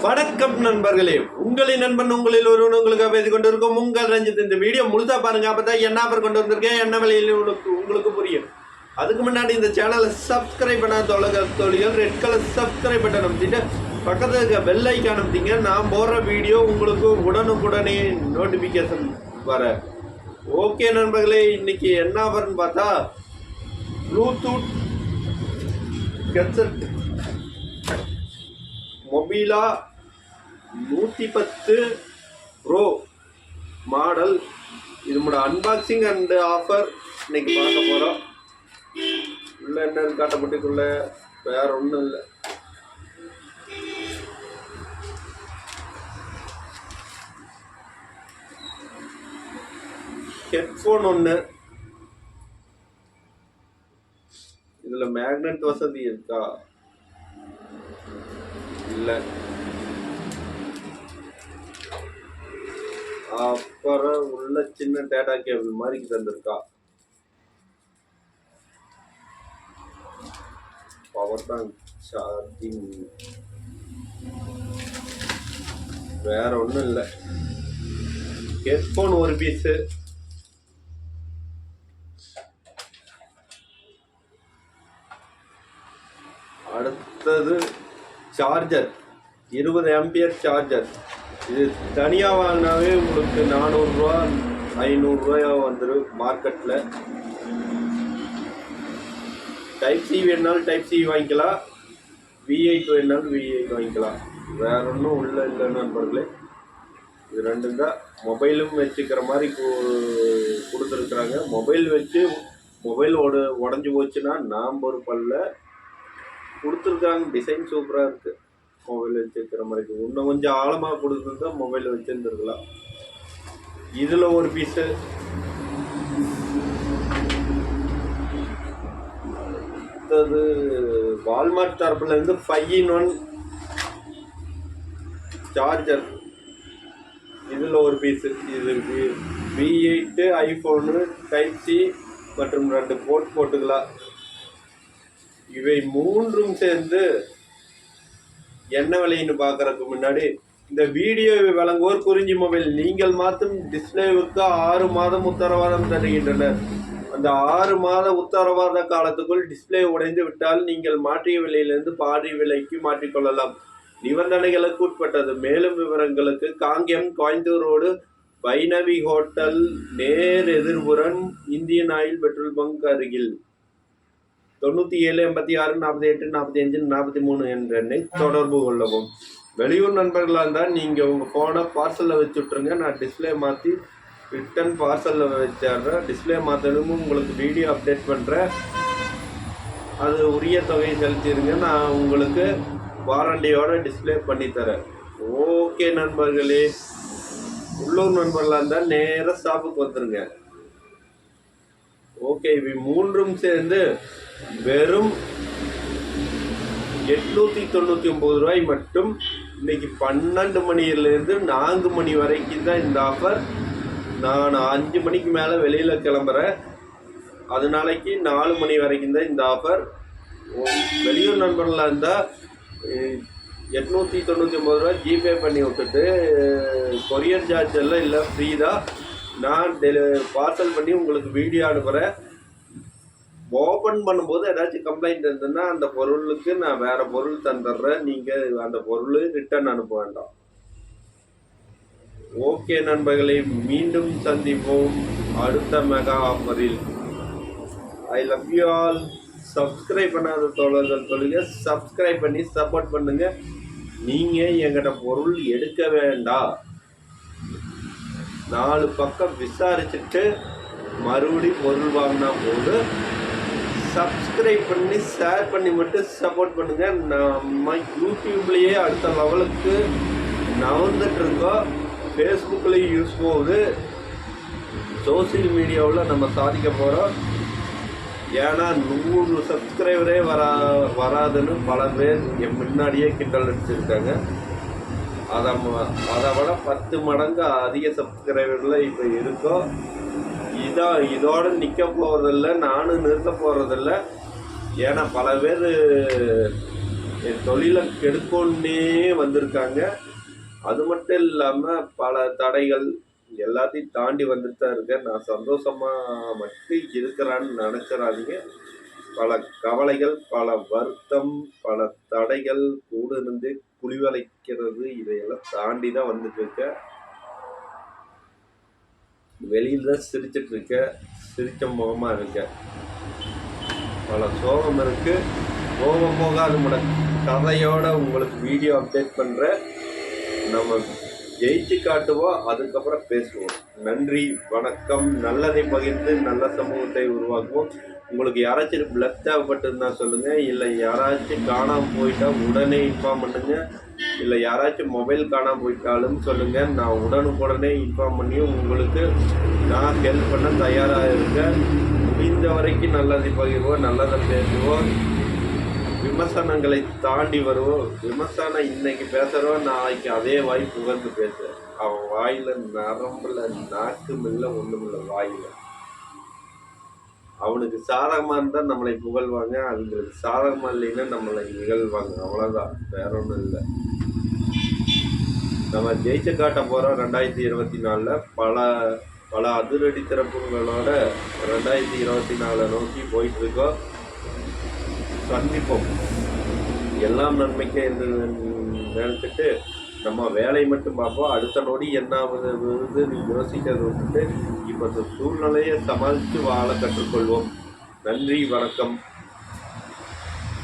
வணக்கம் நண்பர்களே, உங்களின் நண்பன் உங்களில் ஒருவன் உங்களுக்காக பேசிக் கொண்டிருக்கும் உங்கள் ரஞ்சித். இந்த வீடியோ முழுசா பாருங்க, அப்பதான் என்ன ஆஃபர் கொண்டு வந்திருக்கேன், என்ன விலையில் உங்களுக்கு புரியும். அதுக்கு முன்னாடி இந்த சேனலை சப்ஸ்கிரைப் பண்ணாத தோழிகள் ரெட் கலர் சப்ஸ்கிரைப் பட்டன் அமைச்சிட்டு பக்கத்தில் இருக்க பெல் ஐக்கான் அமைச்சிங்க. நான் போடுற வீடியோ உங்களுக்கு உடனுக்குடனே நோட்டிஃபிகேஷன் வர. ஓகே நண்பர்களே, இன்னைக்கு என்ன ஆஃபர்னு பார்த்தா ப்ளூடூத் ஹெட்செட் மொபைலா 110 ப்ரோ மாடல். இதோட அன்பாக்சிங் அண்ட் ஆஃபர் இன்னைக்கு பார்க்க போகிறோம். உள்ள என்ன காட்டப்பட்டுக்குள்ள வேற ஒன்றும் இல்லை. ஹெட்ஃபோன் ஒன்று, இதில் மேக்னெட் வசதி இருக்கா? இல்லை. அப்புறம் உள்ள சின்ன டேட்டா கேபிள் மாதிரி தந்திருக்கா. பவர் பேங்க் சார்ஜிங், வேற ஒன்றும் இல்லை. ஹெட்ஃபோன் ஒரு பீஸு, அடுத்தது சார்ஜர் 20 ஆம்பியர் சார்ஜர். இது தனியாக வாங்கினாவே உங்களுக்கு 400 ரூபா 500 ரூபாயா வந்துடும் மார்க்கெட்டில். டைப் சி வேணாலும் டைப் சி வாங்கிக்கலாம், V8 வேணாலும் V8 வாங்கிக்கலாம். வேற ஒன்றும் உள்ள இல்லை நண்பர்களே. இது ரெண்டும் தான். மொபைலும் வச்சுக்கிற மாதிரி கொடுத்துருக்குறாங்க. மொபைல் வச்சு மொபைல் உடஞ்சி போச்சுன்னா நாம் பொறுப்பல்ல. கொடுத்துருக்காங்க. டிசைன் சூப்பராக இருக்குது. மொபைல் வச்சுருக்கிற மாதிரி இன்னும் கொஞ்சம் ஆழமாக கொடுத்துருந்தா மொபைல் வச்சுருந்துருக்கலாம். இதில் ஒரு பீஸு, அடுத்தது வால்மார்ட் தரப்புலேருந்து 5-in-1 சார்ஜர். இதில் ஒரு பீஸு. இது V8 ஐஃபோனு டைப் சி மற்றும் 2 போர்ட் போட்டுக்கலாம். இவை மூன்றும் சேர்ந்து என்ன விலைன்னு பார்க்கறதுக்கு முன்னாடி இந்த வீடியோவை வழங்குவோர் குறிஞ்சி மொபைல். நீங்கள் மாற்றும் டிஸ்பிளேவுக்கு 6 மாதம் உத்தரவாதம் தருகின்றனர். அந்த 6 மாத உத்தரவாத காலத்துக்குள் டிஸ்பிளே உடைந்து விட்டால் நீங்கள் மாற்றிய விலையிலிருந்து பாதி விலைக்கு மாற்றிக்கொள்ளலாம். நிபந்தனைகளுக்கு உட்பட்டது. மேலும் விவரங்களுக்கு காங்கேயம் கோயம்புத்தூர் ரோடு வைணவி ஹோட்டல் நேர் எதிர்புறம் இந்தியன் ஆயில் பெட்ரோல் பங்க் அருகில் 97 86 48 45 43 என்ற எண்ணை தொடர்பு கொள்ளவும். வெளியூர் நண்பர்களாக இருந்தால் நீங்கள் உங்கள் ஃபோனை பார்சலில் வச்சு விட்ருங்க. நான் டிஸ்பிளே மாற்றி ரிட்டன் பார்சலில் வச்சிடுறேன். டிஸ்பிளே மாற்றணும் உங்களுக்கு வீடியோ அப்டேட் பண்ணுறேன். அது உரிய தொகையை செலுத்திடுங்க. நான் உங்களுக்கு வாரண்டியோட டிஸ்பிளே பண்ணித்தரேன். ஓகே நண்பர்களே, உள்ளூர் நண்பர்களாக இருந்தால் நேராக ஷாப்புக்கு வந்துடுங்க. ஓகே, இவை மூன்றும் சேர்ந்து வெறும் 899 ரூபாய் மட்டும். இன்னைக்கு 12 மணியிலிருந்து 4 மணி வரைக்கும் தான் இந்த ஆஃபர். நான் 5 மணிக்கு மேலே வெளியில் கிளம்புறேன். அதனாலைக்கு 4 மணி வரைக்கும் தான் இந்த ஆஃபர். வெளியூர் நண்பர்களாக இருந்தால் 899 ரூபா ஜிபே பண்ணி விட்டுட்டு கொரியர் சார்ஜ் எல்லாம் இல்லை, ஃப்ரீ தான். நான் பார்சல் பண்ணி உங்களுக்கு வீடியோ அனுப்புகிறேன். ஓப்பன் பண்ணும்போது ஏதாச்சும் கம்ப்ளைண்ட் இருந்ததுன்னா அந்த பொருளுக்கு நான் வேறு பொருள் தந்துடுறேன். நீங்கள் அந்த பொருள் ரிட்டர்ன் அனுப்ப வேண்டாம். ஓகே நண்பர்களை, மீண்டும் சந்திப்போம் அடுத்த மெகா ஆஃபரில். I love you all. Subscribe பண்ணாத தோழர்கள் சப்ஸ்கிரைப் பண்ணி சப்போர்ட் பண்ணுங்கள். நீங்கள் எங்கிட்ட பொருள் எடுக்க வேண்டாம். 4 பக்கம் விசாரிச்சுட்டு மறுபடியும் பொருள் வாங்கினா போது சப்ஸ்கிரைப் பண்ணி ஷேர் பண்ணி மட்டும் சப்போர்ட் பண்ணுங்கள். நம்ம யூடியூப்லேயே அடுத்த லெவலுக்கு நகர்ந்துட்டு இருக்கோம். ஃபேஸ்புக்லேயும் யூஸ் போகுது. சோசியல் மீடியாவில் நம்ம சாதிக்க போகிறோம். ஏன்னா 100 சப்ஸ்கிரைபரே வராதுன்னு பல பேர் என் முன்னாடியே கிண்டல் அடிச்சிருக்காங்க. அதை விட 10 மடங்கு அதிக சப்ஸ்கிரைபரில் இப்போ இருக்கோம். இதோட நிற்க போகிறதில்ல, நானும் நிறுத்த போகிறதில்ல. ஏன்னா பல பேர் என் தொழிலை கெடுக்கோன்னே வந்திருக்காங்க. அது மட்டும் இல்லாமல் பல தடைகள் எல்லாத்தையும் தாண்டி வந்துட்டு தான் இருக்கேன். நான் சந்தோஷமாக மட்டும் இருக்கிறான்னு நினச்சிடாதீங்க. பல கவலைகள், பல வருத்தம், பல தடைகள் கூட இருந்து குழிவளைக்கிறது இதையெல்லாம் தாண்டி தான் வந்துட்டு இருக்கேன். வெளியில் தான் சிரிச்சிட்டு இருக்கேன், சிரிச்ச முகமாக இருக்கேன். பல சோகம் இருக்கு. போக போக அது கதையோட உங்களுக்கு வீடியோ அப்டேட் பண்ணுறேன். நம்ம ஜெயிச்சு காட்டுவோம், அதுக்கப்புறம் பேசுவோம். நன்றி, வணக்கம். நல்லதை பகிர்ந்து நல்ல சமூகத்தை உருவாக்குவோம். உங்களுக்கு யாராச்சும் பிளட் தேவைப்பட்டிருந்தா சொல்லுங்கள். இல்லை யாராச்சும் காணாமல் போயிட்டா உடனே இன்ஃபார்ம் பண்ணுங்க. இல்லை யாராச்சும் மொபைல் காணாமல் போயிட்டாலும் சொல்லுங்கள். நான் உடனுக்குடனே இன்ஃபார்ம் பண்ணி உங்களுக்கு நான் ஹெல்ப் பண்ண தயாராக இருக்கேன். முடிந்த வரைக்கும் நல்லதை பகிர்வோம், நல்லதை பேசுவோம். விமர்சனங்களை தாண்டி வருவோம். விமர்சனம் இன்னைக்கு பேசுகிறோம், நாளைக்கு அதே வாய் புகழ்ந்து பேசுகிறேன். அவன் வாயில் நரம்பில் நாக்கும் இல்லை, ஒன்றும் இல்லை. வாயில் அவனுக்கு சாதகமாக இருந்தால் நம்மளை புகழ்வாங்க, அவங்களுக்கு சாதகமாக இல்லைன்னா நம்மளை நிகழ்வாங்க. அவ்வளோதான், வேற ஒன்றும் இல்லை. நம்ம ஜெயிச்சு காட்ட போகிறோம். 2024 பல அதிரடி திறப்புகளோட 2024 நோக்கி போயிட்டு இருக்கோம். சந்திப்போம். எல்லாம் நன்மைக்கே என்று நினைச்சிட்டு நம்ம வேலை மட்டும் பார்ப்போம். அடுத்த நொடி என்ன ஆகுது யோசிக்கிறத விட்டுட்டு இப்போ சூழ்நிலையை சமாளித்து வாழ கற்றுக்கொள்வோம். நன்றி, வணக்கம்.